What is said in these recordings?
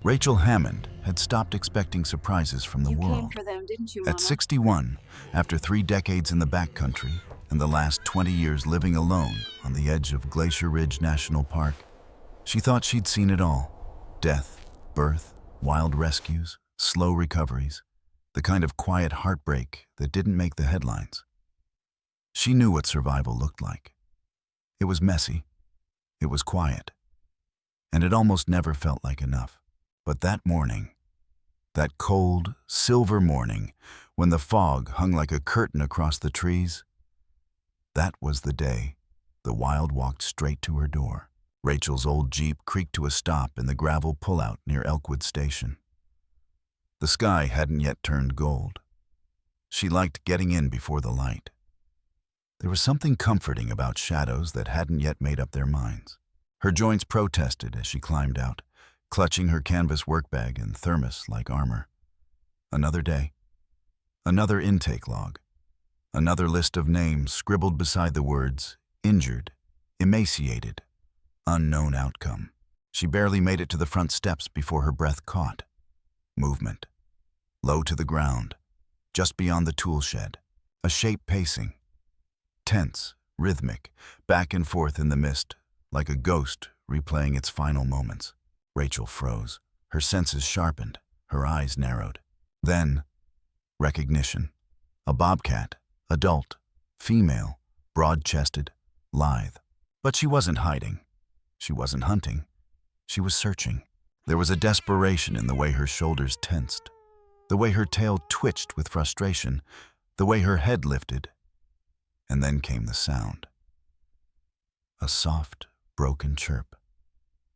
Rachel Hammond had stopped expecting surprises from the You came world. for them, didn't you, At Mama? 61, after 3 decades in the backcountry and the last 20 years living alone on the edge of Glacier Ridge National Park, she thought she'd seen it all. Death, birth, wild rescues, slow recoveries, the kind of quiet heartbreak that didn't make the headlines. She knew what survival looked like. It was messy, it was quiet, and it almost never felt like enough. But that morning, that cold, silver morning, when the fog hung like a curtain across the trees, that was the day the Wild walked straight to her door. Rachel's old Jeep creaked to a stop in the gravel pullout near Elkwood Station. The sky hadn't yet turned gold. She liked getting in before the light. There was something comforting about shadows that hadn't yet made up their minds. Her joints protested as she climbed out, clutching her canvas workbag and thermos like armor. Another day. Another intake log. Another list of names scribbled beside the words, injured, emaciated, unknown outcome. She barely made it to the front steps before her breath caught. Movement. Low to the ground, just beyond the tool shed. A shape pacing. Tense, rhythmic, back and forth in the mist, like a ghost replaying its final moments. Rachel froze, her senses sharpened, her eyes narrowed. Then, recognition. A bobcat, adult, female, broad-chested, lithe. But she wasn't hiding. She wasn't hunting. She was searching. There was a desperation in the way her shoulders tensed, the way her tail twitched with frustration, the way her head lifted. And then came the sound. A soft, broken chirp.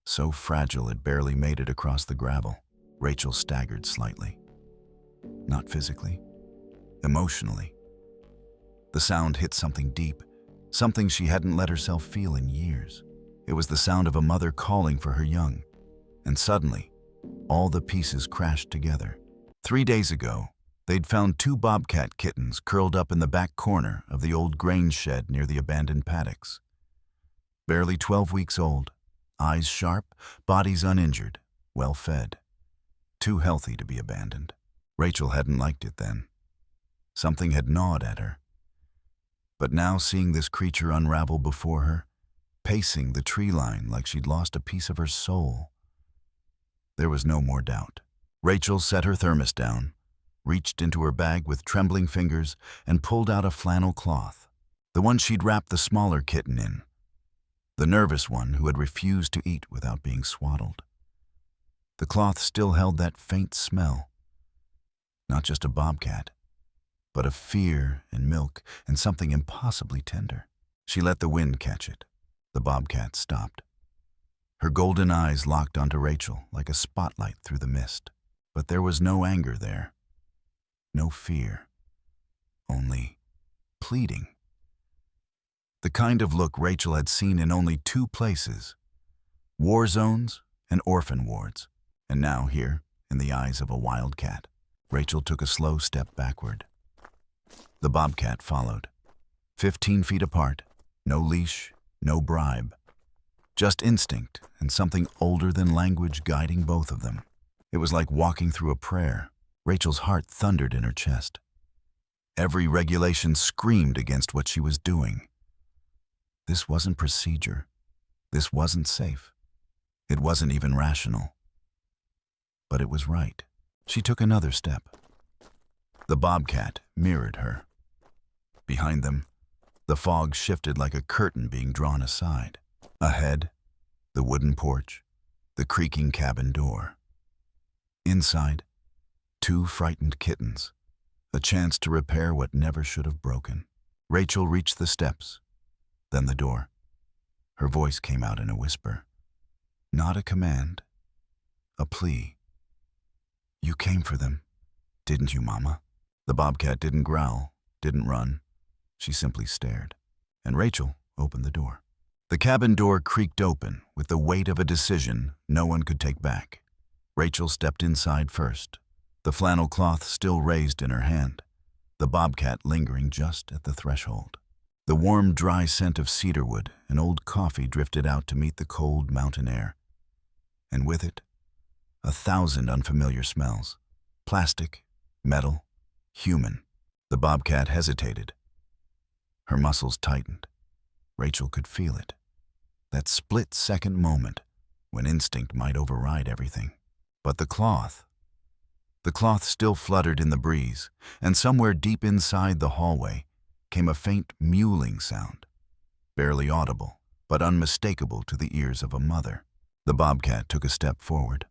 So fragile it barely made it across the gravel. Rachel staggered slightly. Not physically, emotionally. The sound hit something deep, something she hadn't let herself feel in years. It was the sound of a mother calling for her young. And suddenly, all the pieces crashed together. 3 days ago, they'd found 2 bobcat kittens curled up in the back corner of the old grain shed near the abandoned paddocks. Barely 12 weeks old, eyes sharp, bodies uninjured, well-fed. Too healthy to be abandoned. Rachel hadn't liked it then. Something had gnawed at her. But now seeing this creature unravel before her, pacing the tree line like she'd lost a piece of her soul, there was no more doubt. Rachel set her thermos down, reached into her bag with trembling fingers, and pulled out a flannel cloth, the one she'd wrapped the smaller kitten in, the nervous one who had refused to eat without being swaddled. The cloth still held that faint smell, not just of bobcat, but of fear and milk and something impossibly tender. She let the wind catch it. The bobcat stopped. Her golden eyes locked onto Rachel like a spotlight through the mist. But there was no anger there, no fear, only pleading. The kind of look Rachel had seen in only 2 places, war zones and orphan wards. And now here, in the eyes of a wildcat, Rachel took a slow step backward. The bobcat followed, 15 feet apart, no leash, no bribe, just instinct and something older than language guiding both of them. It was like walking through a prayer. Rachel's heart thundered in her chest. Every regulation screamed against what she was doing. This wasn't procedure. This wasn't safe. It wasn't even rational. But it was right. She took another step. The bobcat mirrored her. Behind them, the fog shifted like a curtain being drawn aside. Ahead, the wooden porch, the creaking cabin door. Inside, 2 frightened kittens, a chance to repair what never should have broken. Rachel reached the steps, then the door. Her voice came out in a whisper. Not a command, a plea. You came for them, didn't you, Mama? The bobcat didn't growl, didn't run. She simply stared. And Rachel opened the door. The cabin door creaked open with the weight of a decision no one could take back. Rachel stepped inside first, the flannel cloth still raised in her hand, the bobcat lingering just at the threshold. The warm, dry scent of cedarwood and old coffee drifted out to meet the cold mountain air. And with it, 1,000 unfamiliar smells. Plastic, metal, human. The bobcat hesitated. Her muscles tightened. Rachel could feel it. That split-second moment when instinct might override everything. But the cloth still fluttered in the breeze, and somewhere deep inside the hallway came a faint mewling sound, barely audible, but unmistakable to the ears of a mother. The bobcat took a step forward.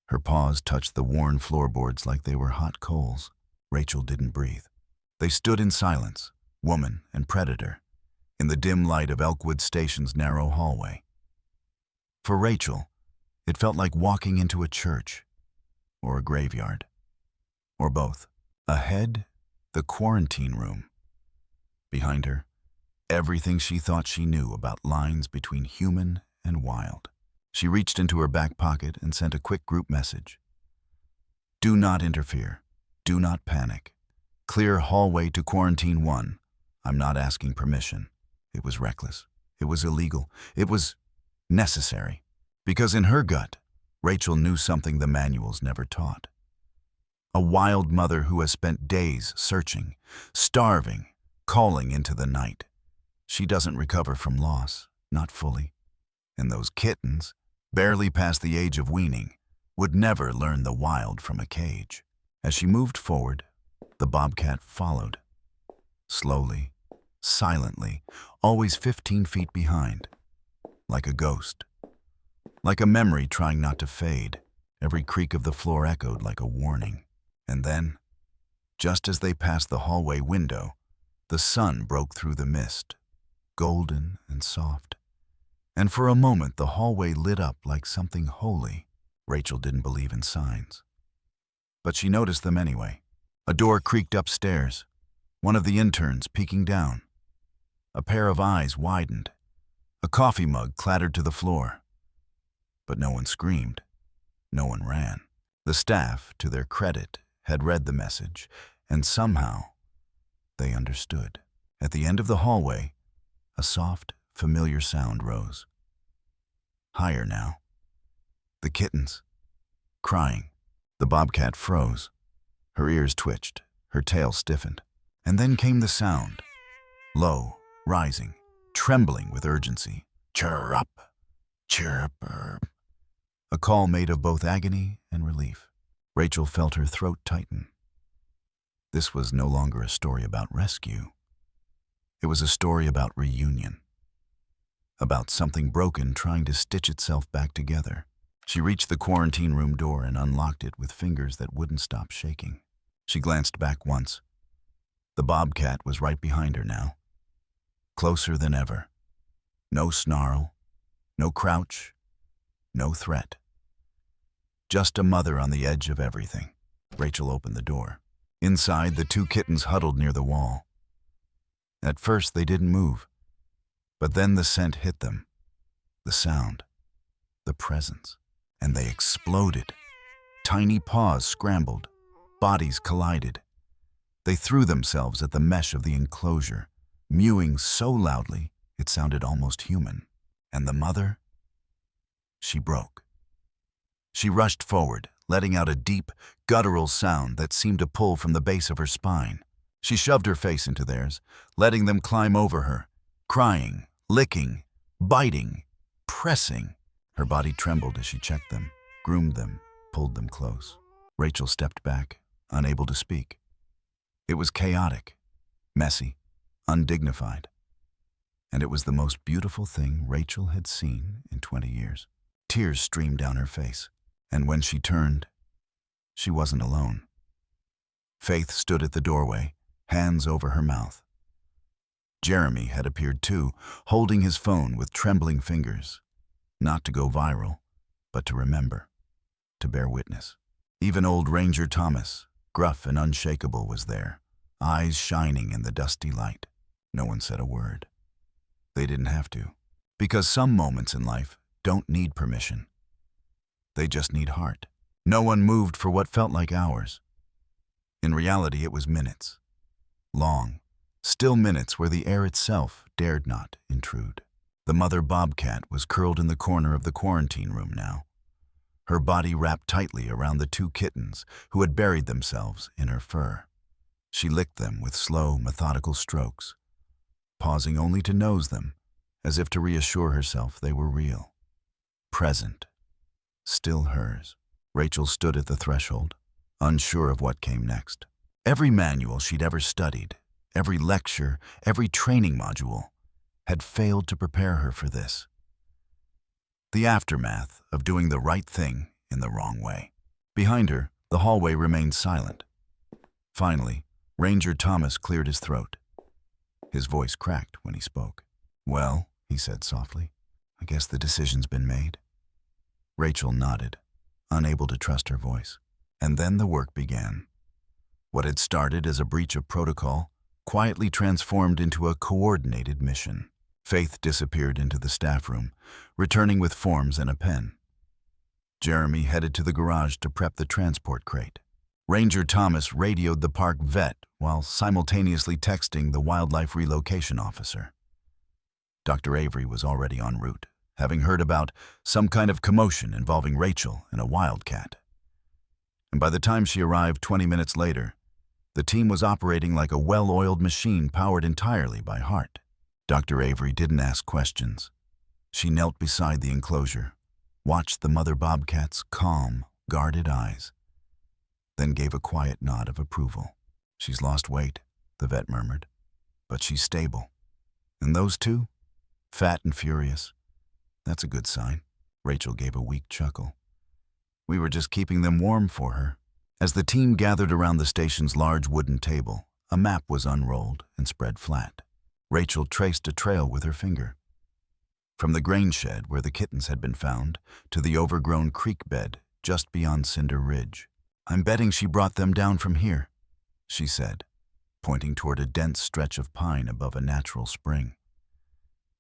Her paws touched the worn floorboards like they were hot coals. Rachel didn't breathe. They stood in silence, woman and predator, in the dim light of Elkwood Station's narrow hallway. For Rachel, it felt like walking into a church, or a graveyard, or both. Ahead, the quarantine room. Behind her, everything she thought she knew about lines between human and wild. She reached into her back pocket and sent a quick group message. Do not interfere. Do not panic. Clear hallway to quarantine 1. I'm not asking permission. It was reckless. It was illegal. It was necessary. Because in her gut, Rachel knew something the manuals never taught. A wild mother who has spent days searching, starving, calling into the night. She doesn't recover from loss, not fully. And those kittens, barely past the age of weaning, would never learn the wild from a cage. As she moved forward, the bobcat followed. Slowly, silently, always 15 feet behind. Like a ghost. Like a memory trying not to fade. Every creak of the floor echoed like a warning. And then, just as they passed the hallway window, the sun broke through the mist, golden and soft. And for a moment, the hallway lit up like something holy. Rachel didn't believe in signs. But she noticed them anyway. A door creaked upstairs, one of the interns peeking down. A pair of eyes widened. A coffee mug clattered to the floor. But no one screamed. No one ran. The staff, to their credit, had read the message, and somehow they understood. At the end of the hallway, a soft, familiar sound rose. Higher now. The kittens. Crying. The bobcat froze. Her ears twitched. Her tail stiffened. And then came the sound. Low, rising, trembling with urgency. Chirrup, chirrup. A call made of both agony and relief. Rachel felt her throat tighten. This was no longer a story about rescue. It was a story about reunion. About something broken trying to stitch itself back together. She reached the quarantine room door and unlocked it with fingers that wouldn't stop shaking. She glanced back once. The bobcat was right behind her now. Closer than ever. No snarl, no crouch, no threat. Just a mother on the edge of everything. Rachel opened the door. Inside, the two kittens huddled near the wall. At first, they didn't move. But then the scent hit them. The sound. The presence. And they exploded. Tiny paws scrambled. Bodies collided. They threw themselves at the mesh of the enclosure, mewing so loudly it sounded almost human. And the mother? She broke. She rushed forward, letting out a deep, guttural sound that seemed to pull from the base of her spine. She shoved her face into theirs, letting them climb over her, crying, licking, biting, pressing. Her body trembled as she checked them, groomed them, pulled them close. Rachel stepped back, unable to speak. It was chaotic, messy, undignified. And it was the most beautiful thing Rachel had seen in 20 years. Tears streamed down her face. And when she turned, she wasn't alone. Faith stood at the doorway, hands over her mouth. Jeremy had appeared too, holding his phone with trembling fingers. Not to go viral, but to remember, to bear witness. Even old Ranger Thomas, gruff and unshakable, was there, eyes shining in the dusty light. No one said a word. They didn't have to, because some moments in life don't need permission. They just need heart. No one moved for what felt like hours. In reality, it was minutes. Long, still minutes where the air itself dared not intrude. The mother bobcat was curled in the corner of the quarantine room now. her body wrapped tightly around the two kittens who had buried themselves in her fur. She licked them with slow, methodical strokes, pausing only to nose them, as if to reassure herself they were real, present, still hers. Rachel stood at the threshold, unsure of what came next. Every manual she'd ever studied, every lecture, every training module, had failed to prepare her for this. The aftermath of doing the right thing in the wrong way. Behind her, the hallway remained silent. Finally, Ranger Thomas cleared his throat. His voice cracked when he spoke. "Well," he said softly, "I guess the decision's been made." Rachel nodded, unable to trust her voice. And then the work began. What had started as a breach of protocol quietly transformed into a coordinated mission. Faith disappeared into the staff room, returning with forms and a pen. Jeremy headed to the garage to prep the transport crate. Ranger Thomas radioed the park vet while simultaneously texting the wildlife relocation officer. Dr. Avery was already en route, having heard about some kind of commotion involving Rachel and a wildcat. And by the time she arrived 20 minutes later, the team was operating like a well-oiled machine powered entirely by heart. Dr. Avery didn't ask questions. She knelt beside the enclosure, watched the mother bobcat's calm, guarded eyes, then gave a quiet nod of approval. "She's lost weight," the vet murmured, "but she's stable. And those two? Fat and furious. That's a good sign." Rachel gave a weak chuckle. "We were just keeping them warm for her." As the team gathered around the station's large wooden table, a map was unrolled and spread flat. Rachel traced a trail with her finger. From the grain shed where the kittens had been found to the overgrown creek bed just beyond Cinder Ridge. "I'm betting she brought them down from here," she said, pointing toward a dense stretch of pine above a natural spring.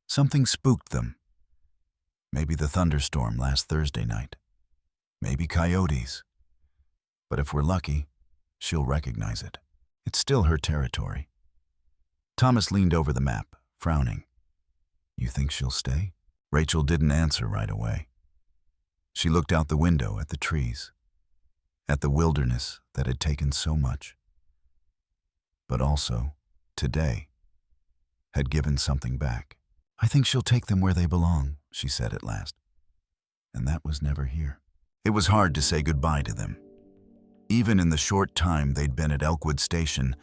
"Something spooked them. Maybe the thunderstorm last Thursday night. Maybe coyotes. But if we're lucky, she'll recognize it. It's still her territory." Thomas leaned over the map, frowning. "You think she'll stay?" Rachel didn't answer right away. She looked out the window at the trees, at the wilderness that had taken so much, but also, today, had given something back. "I think she'll take them where they belong," she said at last. And that was never here. It was hard to say goodbye to them. Even in the short time they'd been at Elkwood Station,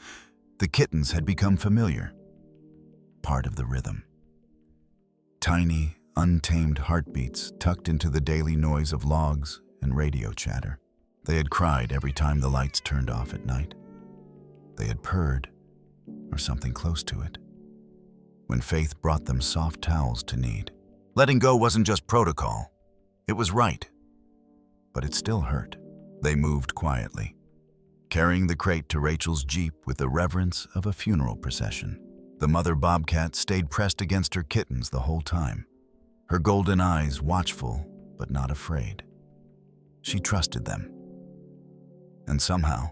the kittens had become familiar, part of the rhythm. Tiny, untamed heartbeats tucked into the daily noise of logs and radio chatter. They had cried every time the lights turned off at night. They had purred, or something close to it, when Faith brought them soft towels to knead. Letting go wasn't just protocol. It was right. But it still hurt. They moved quietly, carrying the crate to Rachel's Jeep with the reverence of a funeral procession. The mother bobcat stayed pressed against her kittens the whole time, her golden eyes watchful but not afraid. She trusted them. And somehow,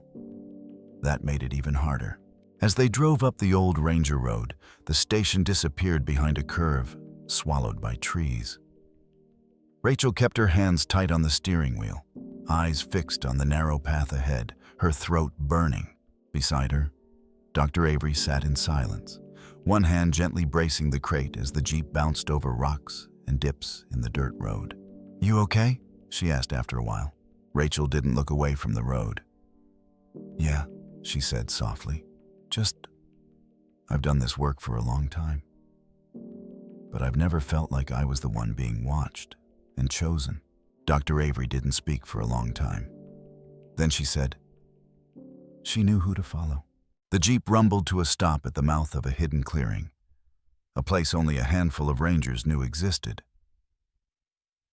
that made it even harder. As they drove up the old Ranger Road, the station disappeared behind a curve, swallowed by trees. Rachel kept her hands tight on the steering wheel, eyes fixed on the narrow path ahead, her throat burning. Beside her, Dr. Avery sat in silence, one hand gently bracing the crate as the Jeep bounced over rocks and dips in the dirt road. "You okay?" she asked after a while. Rachel didn't look away from the road. "Yeah," she said softly. I've done this work for a long time. But I've never felt like I was the one being watched and chosen." Dr. Avery didn't speak for a long time. Then she said, "She knew who to follow." The Jeep rumbled to a stop at the mouth of a hidden clearing, a place only a handful of rangers knew existed.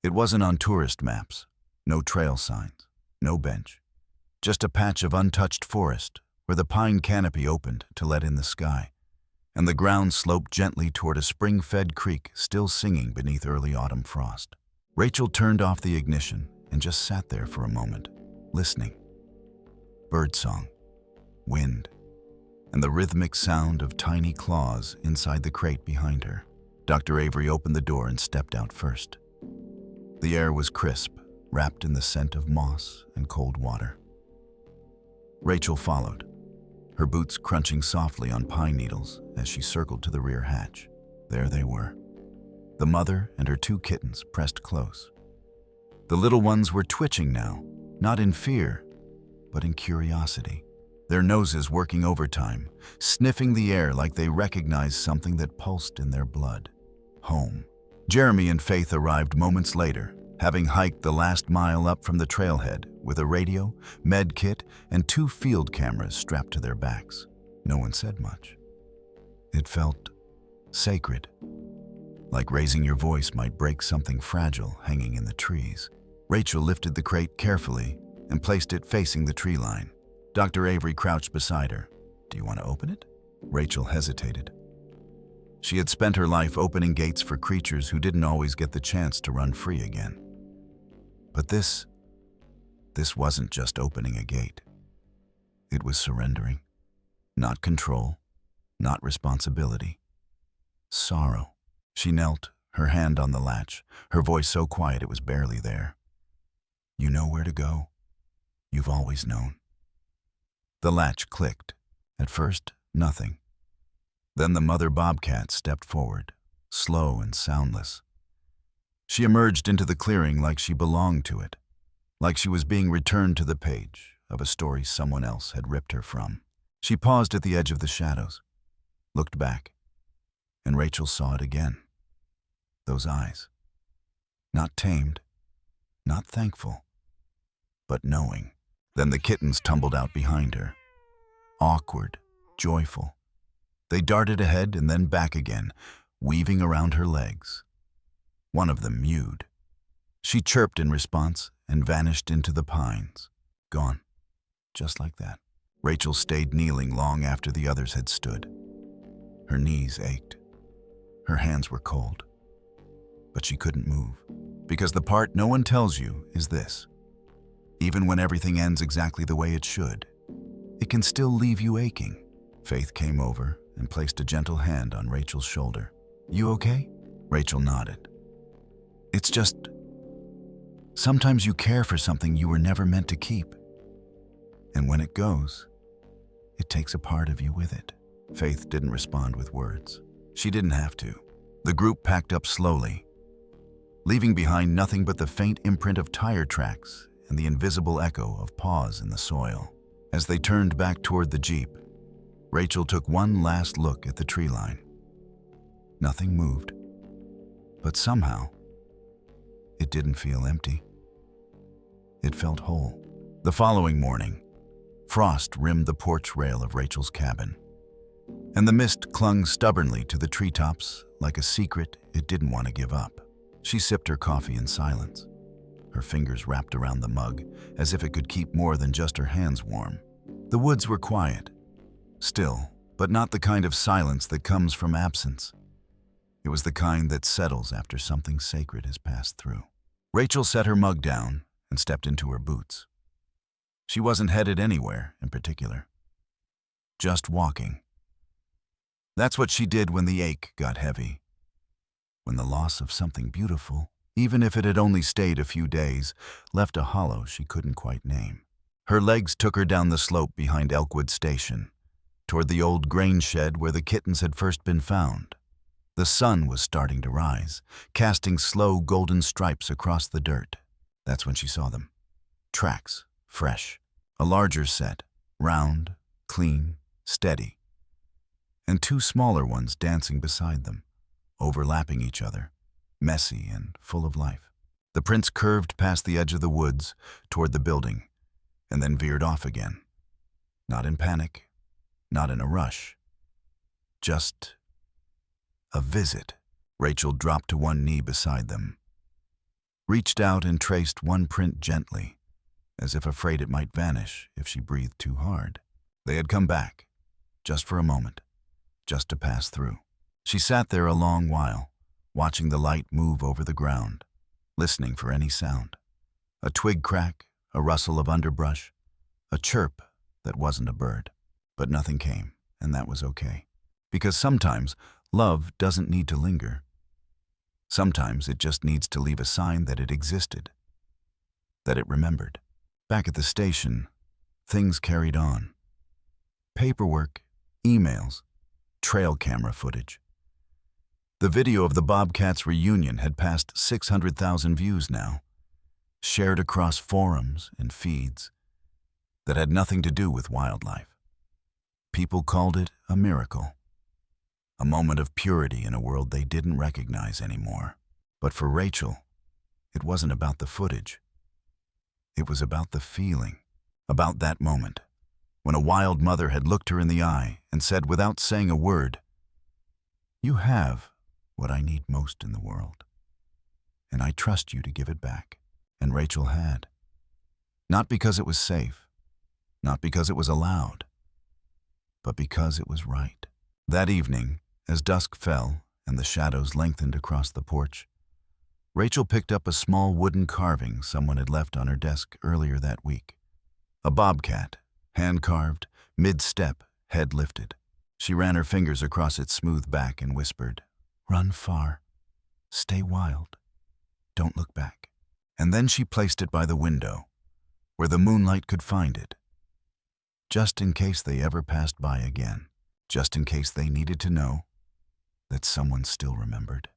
It wasn't on tourist maps, no trail signs, no bench, just a patch of untouched forest where the pine canopy opened to let in the sky, and the ground sloped gently toward a spring-fed creek still singing beneath early autumn frost. Rachel turned off the ignition and just sat there for a moment, listening. Birdsong, wind, and the rhythmic sound of tiny claws inside the crate behind her. Dr. Avery opened the door and stepped out first. The air was crisp, wrapped in the scent of moss and cold water. Rachel followed, her boots crunching softly on pine needles as she circled to the rear hatch. There they were, the mother and her 2 kittens pressed close. The little ones were twitching now, not in fear, but in curiosity, their noses working overtime, sniffing the air like they recognized something that pulsed in their blood. Home. Jeremy and Faith arrived moments later, having hiked the last mile up from the trailhead with a radio, med kit, and 2 field cameras strapped to their backs. No one said much. It felt sacred, like raising your voice might break something fragile hanging in the trees. Rachel lifted the crate carefully and placed it facing the tree line. Dr. Avery crouched beside her. "Do you want to open it?" Rachel hesitated. She had spent her life opening gates for creatures who didn't always get the chance to run free again. But this wasn't just opening a gate. It was surrendering. Not control, not responsibility. Sorrow. She knelt, her hand on the latch, her voice so quiet it was barely there. "You know where to go. You've always known." The latch clicked. At first, nothing. Then the mother bobcat stepped forward, slow and soundless. She emerged into the clearing like she belonged to it, like she was being returned to the page of a story someone else had ripped her from. She paused at the edge of the shadows, looked back, and Rachel saw it again. Those eyes. Not tamed, not thankful, but knowing. Then the kittens tumbled out behind her. Awkward, joyful. They darted ahead and then back again, weaving around her legs. One of them mewed. She chirped in response and vanished into the pines. Gone. Just like that. Rachel stayed kneeling long after the others had stood. Her knees ached. Her hands were cold. But she couldn't move. Because the part no one tells you is this. Even when everything ends exactly the way it should, it can still leave you aching. Faith came over and placed a gentle hand on Rachel's shoulder. "You okay?" Rachel nodded. "It's just, sometimes you care for something you were never meant to keep. And when it goes, it takes a part of you with it." Faith didn't respond with words. She didn't have to. The group packed up slowly, leaving behind nothing but the faint imprint of tire tracks and the invisible echo of paws in the soil. As they turned back toward the Jeep, Rachel took one last look at the tree line. Nothing moved, but somehow, it didn't feel empty. It felt whole. The following morning, frost rimmed the porch rail of Rachel's cabin, and the mist clung stubbornly to the treetops like a secret it didn't want to give up. She sipped her coffee in silence, her fingers wrapped around the mug as if it could keep more than just her hands warm. The woods were quiet, still, but not the kind of silence that comes from absence. It was the kind that settles after something sacred has passed through. Rachel set her mug down and stepped into her boots. She wasn't headed anywhere in particular, just walking. That's what she did when the ache got heavy, when the loss of something beautiful, even if it had only stayed a few days, left a hollow she couldn't quite name. Her legs took her down the slope behind Elkwood Station, toward the old grain shed where the kittens had first been found. The sun was starting to rise, casting slow golden stripes across the dirt. That's when she saw them. Tracks, fresh, a larger set, round, clean, steady, and two smaller ones dancing beside them, overlapping each other, messy and full of life. The prints curved past the edge of the woods toward the building, and then veered off again. Not in panic, not in a rush, just a visit. Rachel dropped to one knee beside them, reached out and traced one print gently, as if afraid it might vanish if she breathed too hard. They had come back, just for a moment, just to pass through. She sat there a long while, watching the light move over the ground, listening for any sound. A twig crack, a rustle of underbrush, a chirp that wasn't a bird. But nothing came, and that was okay. Because sometimes love doesn't need to linger. Sometimes it just needs to leave a sign that it existed. that it remembered. Back at the station, things carried on. Paperwork, emails, trail camera footage. The video of the Bobcats' reunion had passed 600,000 views now, shared across forums and feeds that had nothing to do with wildlife. People called it a miracle, a moment of purity in a world they didn't recognize anymore. But for Rachel, it wasn't about the footage. It was about the feeling, about that moment, when a wild mother had looked her in the eye and said without saying a word, "You have what I need most in the world, and I trust you to give it back." And Rachel had. Not because it was safe, not because it was allowed, but because it was right. That evening, as dusk fell and the shadows lengthened across the porch, Rachel picked up a small wooden carving someone had left on her desk earlier that week. A bobcat, hand-carved, mid-step, head lifted. She ran her fingers across its smooth back and whispered, "Run far, stay wild, don't look back." And then she placed it by the window, where the moonlight could find it, just in case they ever passed by again, just in case they needed to know that someone still remembered.